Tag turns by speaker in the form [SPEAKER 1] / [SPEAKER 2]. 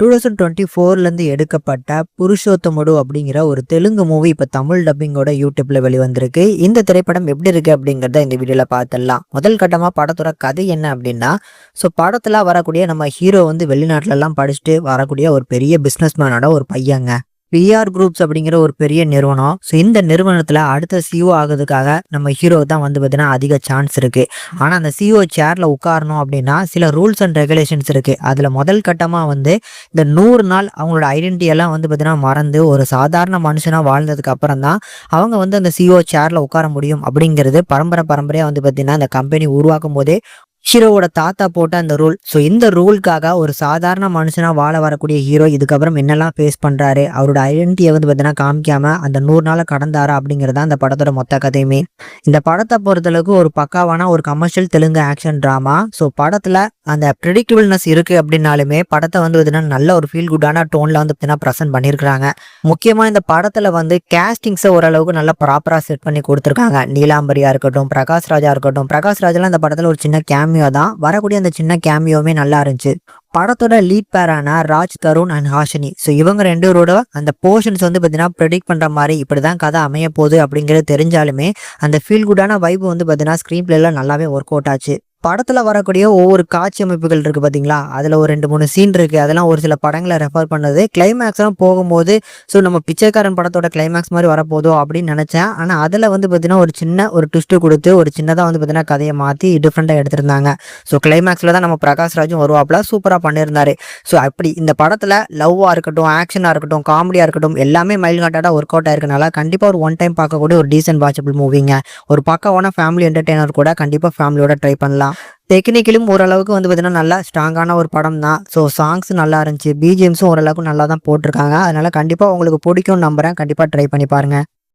[SPEAKER 1] 2024லேருந்து எடுக்கப்பட்ட புருஷோத்தமுடு அப்படிங்கிற ஒரு தெலுங்கு மூவி இப்போ தமிழ் டப்பிங்கோட யூடியூப்ல வெளிவந்திருக்கு. இந்த திரைப்படம் எப்படி இருக்கு அப்படிங்கிறத இந்த வீடியோல பார்த்துடலாம். முதல் கட்டமா படத்தோட கதை என்ன அப்படின்னா, படத்துல வரக்கூடிய நம்ம ஹீரோ வெளிநாட்டுல எல்லாம் படிச்சுட்டு வரக்கூடிய ஒரு பெரிய பிசினஸ் மேனோட ஒரு பையங்க. பிஆர் குரூப்ஸ் அப்படிங்கிற ஒரு பெரிய நிறுவனம். இந்த நிறுவனத்துல அடுத்த சிஓ ஆகுறதுக்காக நம்ம ஹீரோ தான் பார்த்தீங்கன்னா அதிக சான்ஸ் இருக்கு. ஆனா அந்த சிஓ சேர்ல உட்காரணும் அப்படின்னா சில ரூல்ஸ் அண்ட் ரெகுலேஷன்ஸ் இருக்கு. அதுல முதல் கட்டமா இந்த 100 நாள் அவங்களோட ஐடென்டிட்டி எல்லாம் பார்த்தீங்கன்னா மறந்து ஒரு சாதாரண மனுஷனா வாழ்ந்ததுக்கு அப்புறம் தான் அவங்க அந்த சிஓ சேர்ல உட்கார முடியும் அப்படிங்கிறது பரம்பரையா பார்த்தீங்கன்னா அந்த கம்பெனி உருவாக்கும் போதே ஹீரோவோட தாத்தா போட்ட அந்த ரூல். இந்த ரூலுக்காக ஒரு சாதாரண மனுஷனா வாழ வரக்கூடிய ஹீரோ இதுக்கப்புறம் என்னெல்லாம் ஃபேஸ் பண்றாரு, அவரோட ஐடென்டிட்டியை பார்த்தீங்கன்னா காமிக்காம அந்த 100 நாளை கடந்தாரா அப்படிங்கிறதா அந்த படத்தோட மொத்த கதையுமே. இந்த படத்தை பொறுத்தளவுக்கு ஒரு பக்காவான ஒரு கமர்ஷியல் தெலுங்கு ஆக்ஷன் டிராமா. படத்துல அந்த ப்ரெடிக்டபிள்னஸ் இருக்கு அப்படின்னாலுமே படத்தை பார்த்தீங்கன்னா நல்ல ஒரு ஃபீல் குட்டான டோன்ல பார்த்தீங்கன்னா ப்ரெசென்ட் பண்ணியிருக்கிறாங்க. முக்கியமா இந்த படத்துல கேஸ்டிங்ஸை ஓரளவுக்கு நல்லா ப்ராப்பரா செட் பண்ணி கொடுத்துருக்காங்க. நீலாம்பரியா இருக்கட்டும், பிரகாஷ் ராஜா இருக்கட்டும். பிரகாஷ் ராஜெல்லாம் இந்த படத்துல ஒரு சின்ன கேமியோ தான். வரக்கூடிய அந்த சின்ன கேமியோமே நல்லா இருந்துச்சு. படத்தோட லீட் பேரான ராஜ், தருண் அண்ட் ஹாஷினி. இவங்க 2 பேரோட அந்த போர்ஷன்ஸ் பார்த்தீங்கன்னா ப்ரெடிக்ட் பண்ற மாதிரி இப்படிதான் கதை அமைய போகுது அப்படிங்கிறது தெரிஞ்சாலுமே அந்த ஃபீல் குட்டான வைப் பார்த்தீங்கன்னா ஸ்கிரீன் பிளேல நல்லாவே ஒர்க் அவுட் ஆச்சு. படத்துல வரக்கூடிய ஒவ்வொரு காட்சி அமைப்புகள் இருக்கு பாத்தீங்களா, அதுல ஒரு 2-3 சீன் இருக்கு. அதெல்லாம் ஒரு சில படங்களை ரெஃபர் பண்ணது. கிளைமேக்ஸ் எல்லாம் போகும்போது நம்ம பிச்சைக்காரன் படத்தோட கிளைமேக்ஸ் மாதிரி வரப்போதோ அப்படின்னு நினைச்சேன். ஆனா அதுல பாத்தீங்கன்னா ஒரு சின்ன ஒரு ட்விஸ்ட் கொடுத்து ஒரு சின்னதா பாத்தீங்கன்னா கதையை மாத்தி டிஃப்ரெண்டா எடுத்திருந்தாங்க. கிளைமேக்ஸ்ல தான் நம்ம பிரகாஷ் ராஜும் வருவாப்ல சூப்பரா பண்ணியிருந்தாரு. அப்படி இந்த படத்துல லவ்வா இருக்கட்டும், ஆக்ஷனா இருக்கட்டும், காமெடியா இருக்கட்டும் எல்லாமே மைல் காட்டாடா ஒர்க் அவுட் ஆயிருக்கனால கண்டிப்பா ஒரு ஒன் டைம் பார்க்கக்கூடிய ஒரு டீசென்ட் வாட்சபிள் மூவிங்க. ஒரு பக்காவான ஃபேமிலி என்டர்டெய்னர் கூட கண்டிப்பா ஃபேமிலியோட ட்ரை பண்ணலாம். டெக்னிக்கலும் ஓரளவுக்கு பார்த்தீங்கன்னா நல்லா ஸ்ட்ராங்கான ஒரு படம் தான். சாங்ஸ் நல்லா இருந்துச்சு, பிஜிஎம்ஸும் ஓரளவுக்கு நல்லா தான் போட்டிருக்காங்க. அதனால கண்டிப்பா உங்களுக்கு பிடிக்கும் நம்புறேன். கண்டிப்பா ட்ரை பண்ணி பாருங்க.